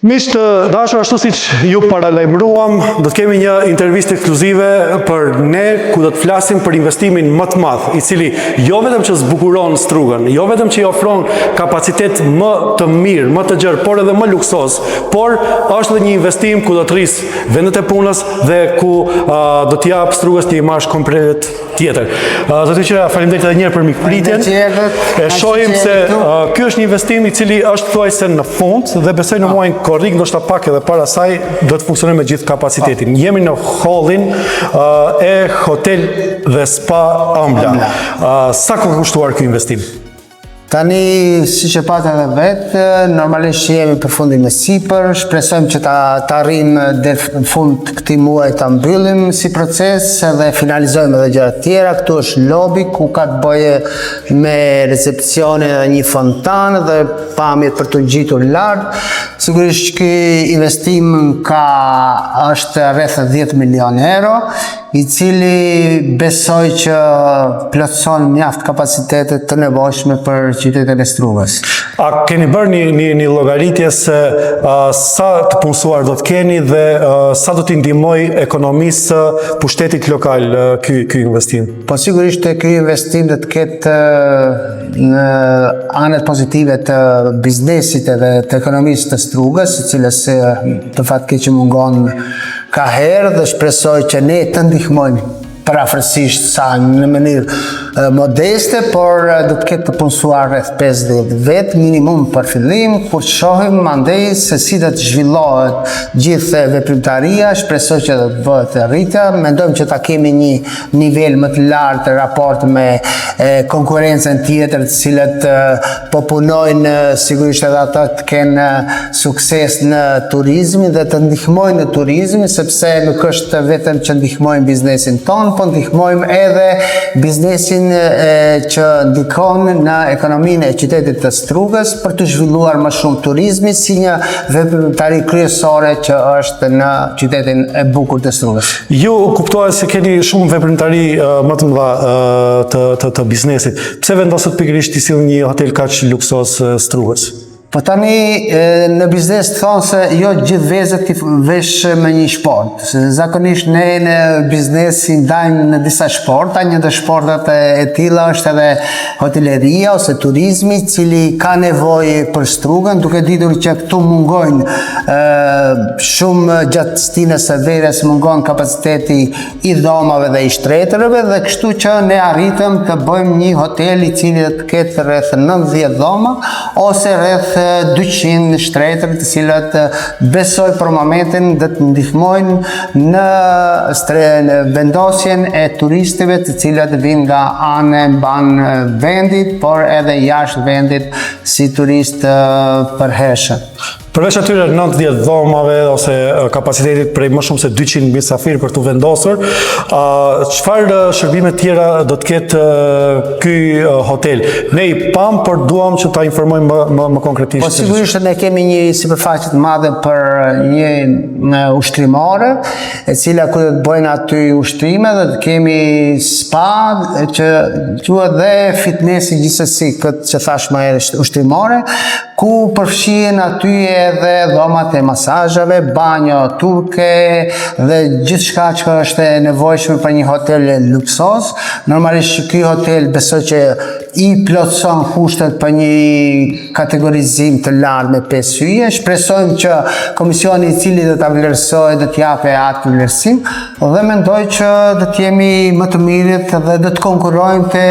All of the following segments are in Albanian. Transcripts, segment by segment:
Miq të dashur, ashtu siç ju paralajmëruam, do të kemi një intervistë ekskluzive për ne ku do të flasim për investimin më të madh, i cili jo vetëm që zbukuron Strugën, jo vetëm që i ofron kapacitet më të mirë, më të gjerë, por edhe më luksoz, por është edhe një investim ku do të rris vendet e punës dhe ku do të jap Strugës një imazh komplet tjetër. Zoti Qira, faleminderit edhe një herë për mikpritjen. E shohim se ky është një investim i cili është thuajse në fund dhe besoj në muajin korrik, ndoshta pak edhe para saj do të funksionojë me gjithë kapacitetin. Jemi në hallin e Hotel dhe Spa Ambla. Sa ka kushtuar ky investim? Tani, si që patë edhe vetë, normalisht jemi për fundin me sipër, shpresojmë që ta arrim dhe në fund këtij muaj ta mbyllim si proces dhe finalizojmë edhe gjëra tjera. Këtu është lobi ku ka të bëjë me recepcionin e një fontanë dhe pamjet për të ngjitur lart. Sigurisht ky investim është rreth 10 milion euro, i cili besoj që plotëson mjaft kapacitetet të nevojshme për qytetin e Strugës. A keni bërë një llogaritje se sa të punësuar do të keni dhe sa do t'i ndihmoj ekonomisë pushtetit lokal ky investim? Po sigurisht ky investim do të ketë në anët pozitive të biznesit edhe të ekonomisë të Strugës, e cilës të fatkeq mungon ka herë dhe shpresoj që ne të ndihmojmë parafërsisht sa në mënyrë modeste, por do të ketë të punësuar rreth 50 vet minimum për fillim, kur shohim mandej se si do të zhvillohet gjithë veprimtaria, shpresoj që do të bëhet rritja. Mendojmë që ta kemi një nivel më të lartë raport me konkurrencën tjetër, të cilët po punojnë sigurisht edhe ata të kenë sukses në turizmin dhe të ndihmojnë në turizmin, sepse nuk është vetëm që ndihmojnë biznesin tonë, po ndihmojmë edhe biznesin që ndikon në ekonominë e qytetit të Strugës për të zhvilluar më shumë turizmi si një veprimtari kryesore që është në qytetin e bukur të Strugës. Ju kuptohet se keni shumë veprimtari më të mëdha të biznesit. Pse vendosët pikërisht të sillni një hotel kaq luksoz Strugës? Po tani në biznes të thonë se jo gjithë vezët t'i vesh me një shport. Zakonisht ne në biznes i ndajmë në disa shporta, një të shportat e tilla është edhe hoteleria ose turizmi, cili ka nevojë për Strugën, duke ditur që këtu mungojnë shumë gjatë stinës së verës, mungon kapaciteti i dhomave dhe i shtretërave, dhe kështu që ne arritëm të bëjmë një hotel i cili të ketë rreth 90 dhoma ose rreth 200 shtretër, të cilat besoj për momentin dhe të ndihmojnë në vendosjen e turistëve të cilat vinë nga anë mban vendit, por edhe jashtë vendit si turist përhershëm. Përveç atyre 90 dhomave ose kapacitetit prej më shumë se 200 mysafirë për të vendosur, çfarë shërbime tjera do të ketë ky hotel? Ne i pam, por duam që ta informojmë më konkretisht. Po sigurisht ne kemi një sipërfaqe të madhe për një ushtrimore, e cila ku do të bëjnë aty ushtrime, dhe të kemi spa që quhet dhe fitnessi gjithsesi, këtë që thash më herë ushtrimore, ku përfshihen aty edhe dhomat e masazheve, banjo turke dhe gjithçka që është e nevojshme për një hotel luksoz. Normalisht ky hotel besoj që i plotëson kushtet për një kategorizim të lartë me 5 hyje. Shpresojmë që komisioni i cili do ta vlerësojë do të japë atë vlerësim, dhe mendoj që do të jemi më të mirët dhe do të konkurrojmë te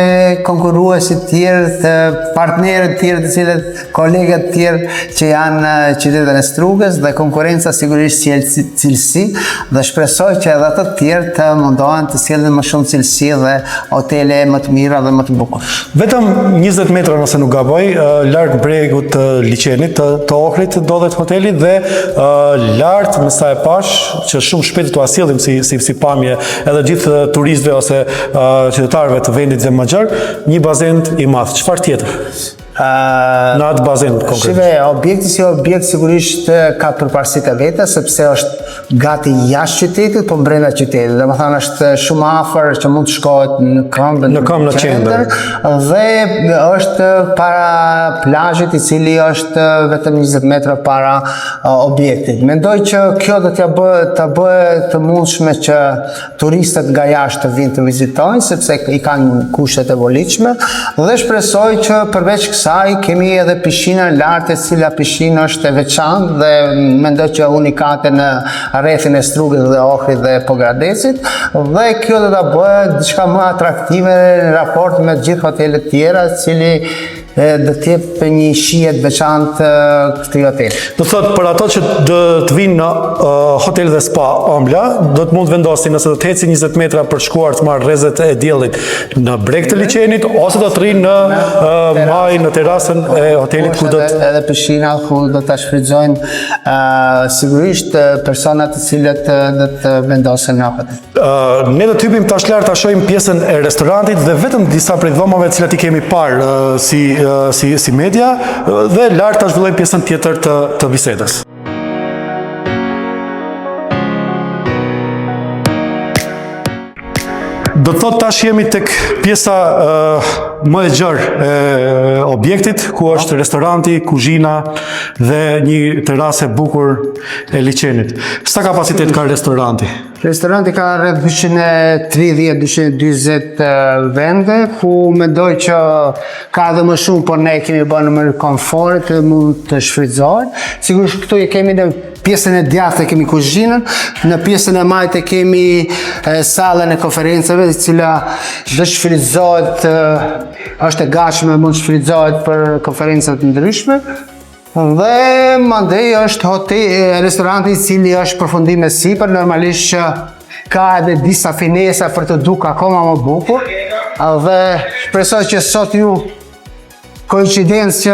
konkurruesit tjerë, të partnerët tjerë, të cilët kolegët tjerë që janë në qytetin e Strugës, dhe konkurenca sigurisht sjell cilësi, dhe shpresoj që edhe ata të tjerë të mundohen të sjellin më shumë cilësi dhe hotele më të mira dhe më të bukur. Vetëm 20 metra nëse nuk gaboj, larg bregut të liçenit të Ohrit ndodhet hoteli, dhe lart me sa e pash që shumë shpejt t'u asillim si pamje edhe gjithë turistëve ose qytetarëve të vendit Zemmaxhar, një bazen i madh. Çfarë tjetër? Në atë bazin konkret. Shive, objekti si objekt sigurisht ka përparësitë e veta, sepse është gati jashtë qytetit, po brenda qytetit. Domethënë është shumë afër që mund të shkohet në këmbën në qendër dhe është para plazhit i cili është vetëm 20 metra para objektit. Mendoj që kjo do t'ja bëhet të mundshme që turistët nga jashtë të vinë të vizitojnë, sepse i kanë kushtet e volitshme, dhe shpresoj që përveç kësaj kemi edhe pishinën lart, e cila pishinë është e veçantë dhe mendoj që unikate në rrethin e Strugës dhe Ohrit dhe Pogradecit, dhe kjo do ta bëhet diçka më atraktive në raport me të gjithë hotelet tjera, cili do të jep një shije të veçantë këtij hoteli. Do thotë për ato që do të vinë në hotel dhe spa Ëmbla, do të mund vendosin nëse do të ecin 20 metra për shkuar të marrë rrezet e diellit në breg të liçenit, ose do të rrinë në maj në terasën e hotelit ku do të edhe pishina ku do ta shfrytëzojnë sigurisht personat të cilët do të vendosen në hotel. Ne do të hypim tash lart ta shohim pjesën e restorantit dhe vetëm disa prej dhomave të cilat i kemi parë si media, dhe lart ta zhvillojmë pjesën tjetër të bisedës. Do të thotë tash jemi tek pjesa më e gjerë e objektit, ku është restoranti, kuzhina dhe një terasë e bukur e liçenit. Sa kapacitet ka restoranti? Restoranti ka rreth 230-240 vende, ku mendoj që ka edhe më shumë, por ne kemi bërë në mënyrë komfort dhe mund të shfrytëzohet. Sigurisht këtu kemi në pjesën e djathtë kemi kuzhinën, në pjesën e majtë kemi sallën e konferencave, e cila do shfrytëzohet, është e gatshme, mund të shfrytëzohet për konferenca të ndryshme. Dhe mandej është restoranti i cili është përfundim e sipër, normalisht që ka edhe disa finesa për të duke akoma më bukur, dhe shpresoj që sot ju koincidencë që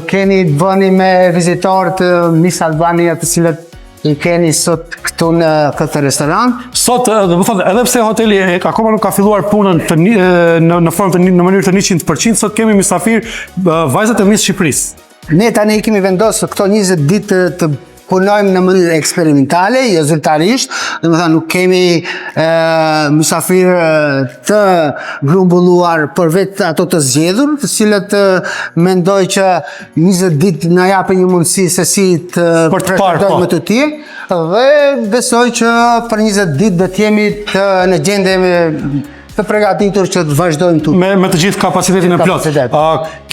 keni të bëni me vizitorët Miss Albania, të cilët i keni sot këtu në këtë restoran. Sot, do të thotë, edhe pse hoteli akoma nuk ka filluar punën në formë në mënyrë të 100%, sot kemi mysafir vajzat e Miss Shqipërisë. Ne tani kemi vendosur këto 20 ditë të punojmë në mënyrë eksperimentale, jo zyrtarisht, domethënë nuk kemi mysafirë të grumbulluar për vetë ato të zgjedhur, të cilët mendoj që 20 ditë na japin një mundësi se si të pretendojmë të tjerë, dhe besoj që për 20 ditë do të jemi në gjendje të përgatitur që të vazhdojmë tu. Me të gjithë kapacitetin e plot.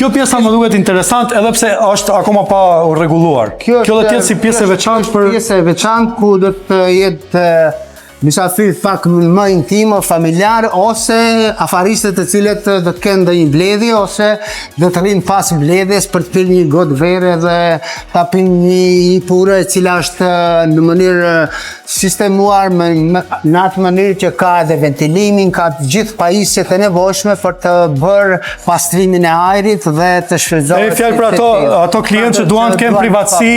Kjo pjesa më duket interesant edhe pse është akoma pa u rregulluar. Kjo do të jetë si pjesë e veçantë për pjesë e veçantë ku do të jetë mysafir pak më intim, familjar, ose afaristët të cilët do të kenë ndonjë mbledhje, ose do të rrinë pas mbledhjes për të pirë një gotë vere dhe ta pinë një pure e cila është në mënyrë sistemuar në atë mënyrë që ka edhe ventilimin, ka të gjithë pajisjet e nevojshme për të bërë pastrimin e ajrit dhe të shfrytëzohet. Fjalë për ato klientë që duan të kenë privatësi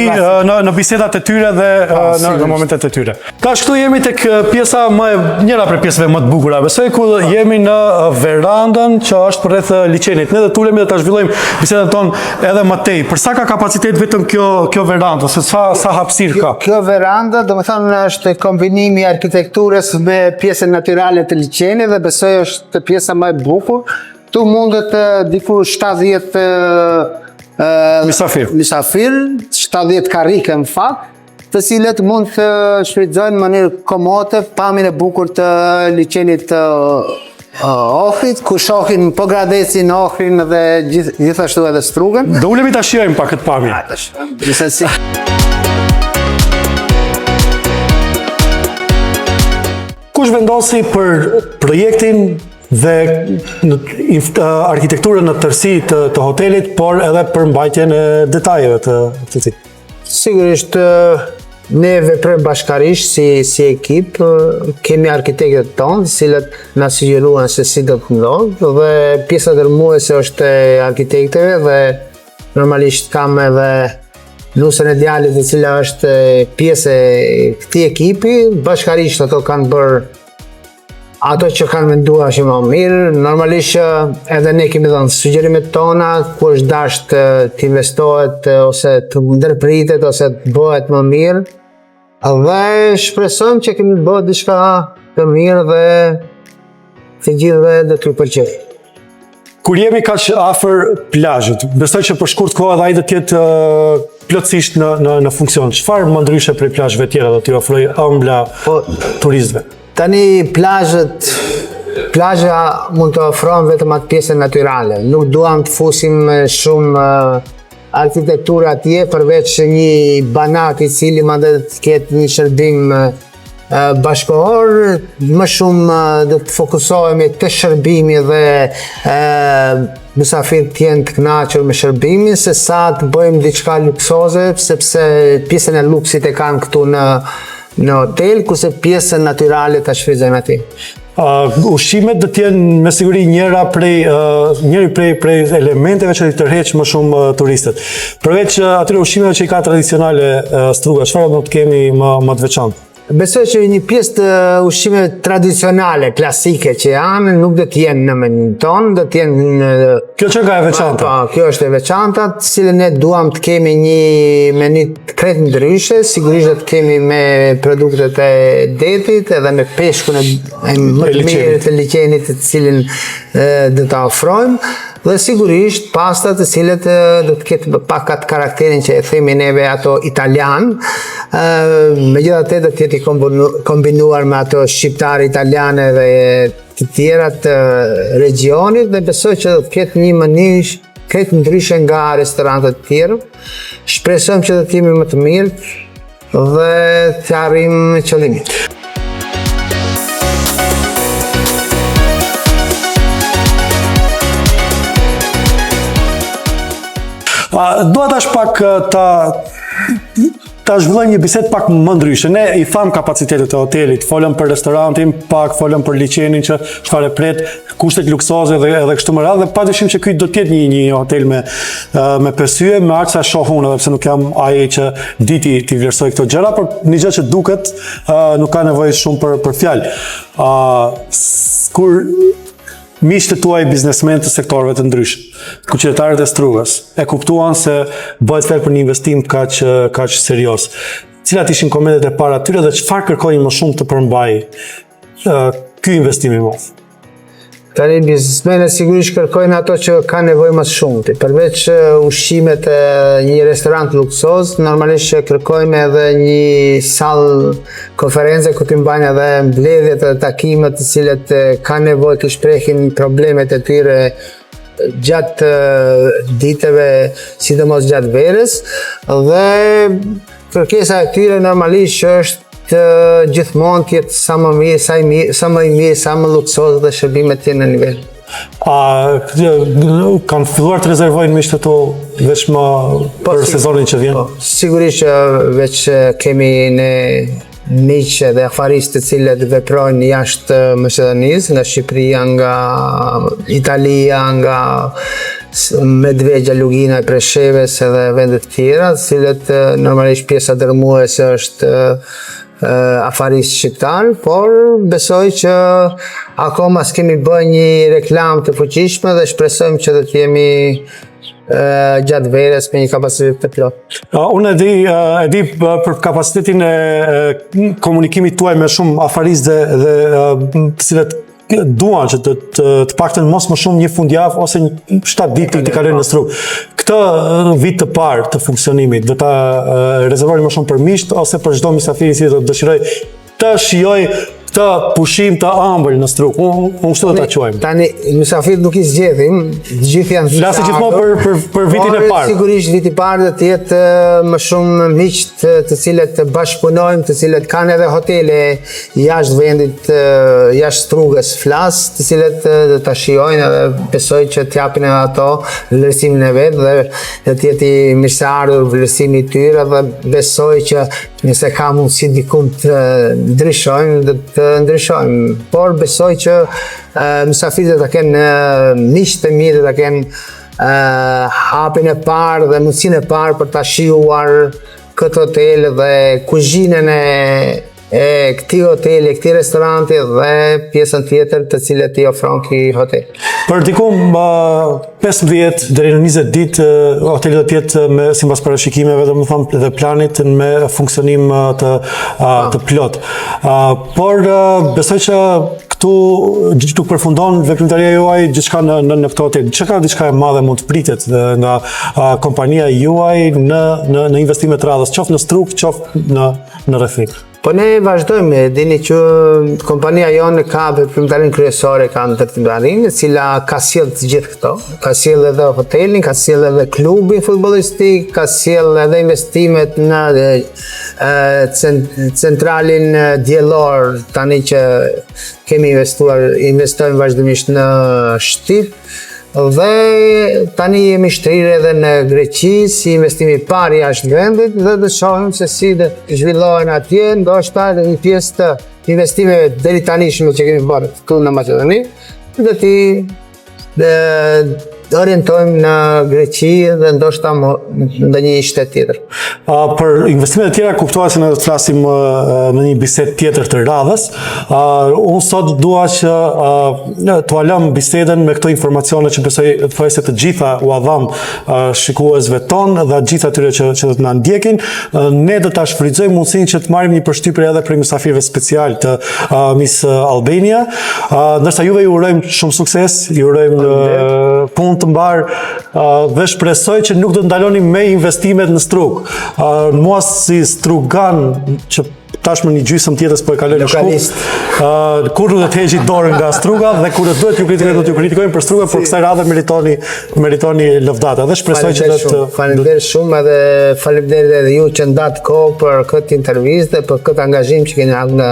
në bisedat e tyre dhe në momentet e tyre. Tash këtu jemi tek pjesa njëra prej pjesëve më të bukura. Besoj ku jemi në verandën që është rreth liçenit. Ne do të ulemi dhe ta zhvillojmë bisedën tonë edhe më tej. Për sa ka kapacitet vetëm kjo verandë, ose sa hapësirë ka? Kjo veranda, domethënë, është kombinimi i arkitekturës me pjesën natyrale të liçenit dhe besoj është pjesa më e bukur. Tu mundet diku 70 mysafir, 70 karrike në fakt, të cilët mund të shfrytëzojnë në mënyrë komode pamjen e bukur të liçenit të Ohrit, ku shohin Pogradecin, Ohrin dhe gjithashtu edhe Strugën. Do ulemi ta shijojmë pak këtë pamje. Gjithsesi. Kush vendosi për projektin dhe arkitekturën në tërësi të hotelit, por edhe për mbajtjen e detajeve të tij? Sigurisht ne veprojmë bashkarisht si ekip, kemi arkitektët tonë, cilët na sugjeruan se si do të ndodhë, dhe pjesa ndërmuese është e arkitektëve, dhe normalisht kam edhe Lusën e djalit, e cila është pjesë e këtij ekipi. Bashkarisht ato kanë bërë ato që kanë menduar që më mirë, normalisht edhe ne kemi dhënë sugjerimet tona ku është dashur të investohet ose të ndërpritet ose të bëhet më mirë. Dhe shpresojmë që kemi bërë diçka të mirë dhe të gjithëve dhe t'ju pëlqejë. Kur jemi kaq afër plazhit, besoj që për shkurt kohë edhe ai do të jetë plotësisht në funksion. Çfarë më ndryshe prej plazheve tjera do t'i ofroj ëmbla turistëve? Tani plazha mund të ofron vetëm atë pjesën natyrale. Nuk duam të fusim shumë arkitekturë atje përveç një banak i cili madje të ketë një shërbim bashkëkohor, më shumë do të fokusohemi te shërbimi dhe mysafirët të jenë të kënaqur me shërbimin, se sa të bëjmë diçka luksoze, sepse pjesën e luksit e kanë këtu në hotel, kurse pjesën natyrale ta shfrytëzojmë aty. Ushqimet do të jenë me siguri njëri prej elementeve që i tërheq më shumë turistët. Përveç atyre ushqimeve që i ka tradicionale Struga, çfarë do të kemi më të veçantë? Besoj që një pjesë të ushqimeve tradicionale, klasike që janë, nuk do të jenë në menin ton, do të jenë Kjo që ka e veçanta? Kjo është e veçanta, të cilën ne duam të kemi një meni krejt ndryshe, sigurisht do të kemi me produktet e detit edhe me peshkun e më të mirë të liqenit të cilin do ta ofrojmë. Dhe sigurisht pastat të cilët do të ketë pak atë karakterin që e themi neve ato italian, megjithatë do të jetë i kombinuar me ato shqiptar italiane dhe të tjera të regionit, dhe besoj që do të ketë një mënyrë krejt ndryshe nga restorantet të tjerë. Shpresojmë që do të jemi më të mirë dhe të arrijmë qëllimin. Dua tash pak ta zhvilloj një bisedë pak më ndryshe. Ne i tham kapacitetet e hotelit, folëm për restorantin, pak folëm për liçenin që çfarë pret, kushtet luksoze dhe kështu me radhë, dhe padyshim që ky do të jetë një hotel me pesye, me aq sa shoh unë, edhe pse nuk jam ai që diti t'i vlerësoj këto gjëra, por një gjë që duket nuk ka nevojë shumë për fjalë. Kur miqtë tuaj biznesmenë të sektorëve të ndryshëm, ku qytetarët e Strugës e kuptuan se bëhet fjalë për një investim kaq serioz. Cilat ishin komentet e para atyre dhe çfarë kërkojnë më shumë të përmbajë ky investim i madh? Tani biznesmenët sigurisht kërkojnë ato që kanë nevojë më shumë. Përveç ushqimet e një restorant luksoz, normalisht kërkojmë edhe një sallë konference ku të mbajnë edhe mbledhjet e takimet të cilët kanë nevojë të shprehin problemet e tyre gjatë ditëve, sidomos gjatë verës, dhe kërkesa e tyre normalisht është gjithmonë të jetë sa më mirë, sa më i mirë, sa më luksoz dhe shërbimet të jenë në nivel. Kanë filluar të rezervojnë miqtë tu veç më për sezonin që vjen? Sigurisht që veç kemi ne miq dhe afaristë të cilët veprojnë jashtë Maqedonisë, nga Shqipëria, nga Italia, nga Medvegja, Lugina e Preshevës edhe vende të tjera, të cilët normalisht pjesa dërmuese është afarist shqiptar, por besoj që akoma s'kemi bërë një reklam të fuqishme dhe shpresojmë që do të jemi gjatë verës me një kapacitet të plot. Unë e di për kapacitetin e komunikimit tuaj me shumë afaristë dhe të cilët duan që të paktën mos më shumë një fundjavë ose 7 ditë të kalojnë në Strugë. Këtë vit të parë të funksionimit do ta rezervojnë më shumë për miqt ose për çdo mysafir që do të dëshiroj të shijoj këtë pushim të ëmbël në Strugë. Unë kështu do ta quajmë. Tani mysafirët nuk i zgjedhim, të gjithë janë flasim gjithmonë për vitin e parë. Sigurisht viti i parë do të jetë më shumë miq të cilët bashkëpunojmë, të cilët kanë edhe hotele jashtë vendit, jashtë Strugës flas, të cilët do ta shijojnë dhe besoj që të japin edhe ato vlerësimin e vet dhe do të jetë i mirëseardhur vlerësimi i tyre, dhe besoj që nëse ka mundësi diku të ndryshojmë, do të ndryshojmë, por besoj që mysafirët do ta kenë miqtë e mirë, do ta kenë hapin e parë dhe mundësinë e parë për ta shijuar këtë hotel dhe kuzhinën e këtij hoteli, e këtij restoranti dhe pjesën tjetër të cilët i ofron ky hotel. Për dikum 15 deri në 20 ditë hoteli do të jetë me sipas parashikimeve, domethënë dhe planit me funksionim të plot. Por besoj që këtu gjithë përfundon veprimtaria juaj gjithçka në këtë hotel. Diçka e madhe mund të pritet nga kompania juaj në investime të radhës, qoftë në struk, qoftë në rrethik. Po ne vazhdojmë, dini që kompania jonë ka veprimtarinë kryesore, ka ndërtimtarinë, e cila ka sjell të gjithë këto. Ka sjell edhe hotelin, ka sjell edhe klubin futbollistik, ka sjell edhe investimet në centralin diellor, tani që kemi investojmë vazhdimisht në Shtyp. Dhe tani jemi shtrirë edhe në Greqi si investimi i parë jashtë vendit dhe të shohim se si të zhvillohen atje, ndoshta edhe një pjesë të investimeve deri tanishme që kemi bërë këtu në Maqedoni, dhe të orientojmë në Greqi dhe ndoshta ndonjë shtet tjetër. Për investimet e tjera kuptohet se ne do të flasim në një bisedë tjetër të radhës. Unë sot dua që t'u lëm bisedën me këto informacione që besoj se të gjitha u dham shikuesve tonë dhe gjithë atyre që do të na ndjekin. Ne do ta shfrytëzojmë mundësinë që të marrim një përshtypje edhe për mysafirëve special të Miss Albania. Ndërsa juve ju urojmë shumë sukses, ju urojmë punë të mbarë dhe shpresoj që nuk do të ndaloni me investimet në struk. Mua si strugan që tashmë një gjysmë tjetër po e kaloj në Shkup, kur nuk do të heqi dorën nga struga dhe kur duhet ju kritikojmë, do t'ju kritikojmë për struga, por kësaj radhe meritoni lëvdata dhe shpresoj që do të... Faleminderit shumë edhe faleminderit edhe ju që ndatë kohë për këtë intervistë dhe për këtë angazhim që keni nga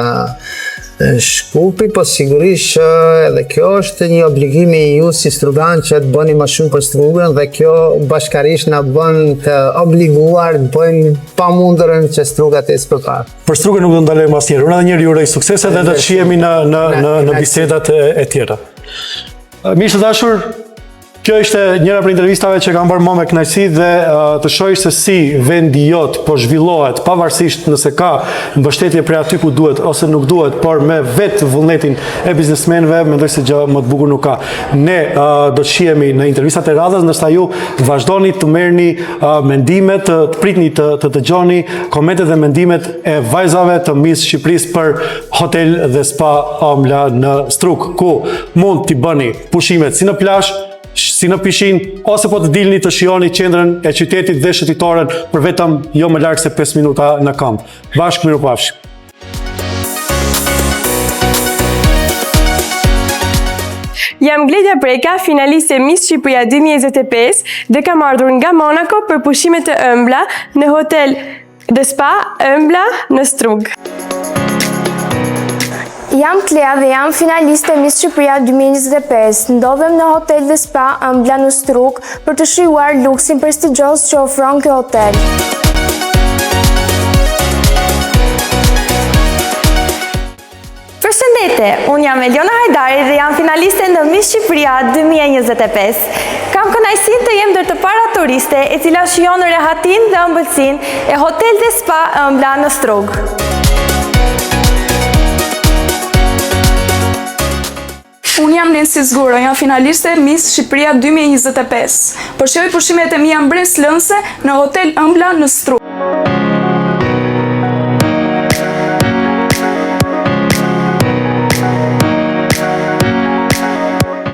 Shkupi, po sigurisht edhe kjo është një obligim i ju si strugan që të bëni më shumë për strugën dhe kjo bashkarisht na bën të obliguar të bëjmë pamundërën që struga të ecë përpara. Për strugën nuk do ndalojmë asnjëherë. Unë edhe një herë ju uroj suksese dhe do të shihemi në bisedat e tjera. Miq të dashur, kjo ishte njëra për intervistave që kam bërë më me kënaqësi dhe të shohësh se si vendi jot po zhvillohet pavarësisht nëse ka mbështetje prej aty ku duhet ose nuk duhet, por me vetë vullnetin e biznesmenëve, mendoj se gjë më të bukur nuk ka. Ne do të shihemi në intervistat e radhës, ndërsa ju vazhdoni të merrni mendimet, të pritni të dëgjoni komentet dhe mendimet e vajzave të Miss Shqipërisë për hotel dhe spa Ëmbla në Struk, ku mund t'i bëni pushimet si në plazh, si në pishin, ose po të dilni të shihoni qendrën e qytetit dhe shëtitoren për vetëm jo më larg se 5 minuta në këmbë. Bashkë mirupafshim. Jam Gledja Breka, finaliste Miss Shqipëria 2025 dhe kam ardhur nga Monaco për pushimet të ëmbla në hotel dhe spa Ëmbla në Strug. Jam Klea dhe jam finaliste Miss Shqipëria 2025. Ndodhem në hotel dhe spa Ëmbla në Strug për të shijuar luksin prestigjos që ofron ky hotel. Përshëndetje, unë jam Eliona Hajdari dhe jam finaliste në Miss Shqipëria 2025. Kam kënaqësinë të jem ndër të para turiste e cila shijon rehatin dhe ëmbëlsinë e hotel dhe spa Ëmbla në Strug. Unë jam Nensi Zgura, jam finaliste Miss Shqipëria 2025. Përshjoj pushimet e mia mbreslënse në hotel Ëmbla në Strug.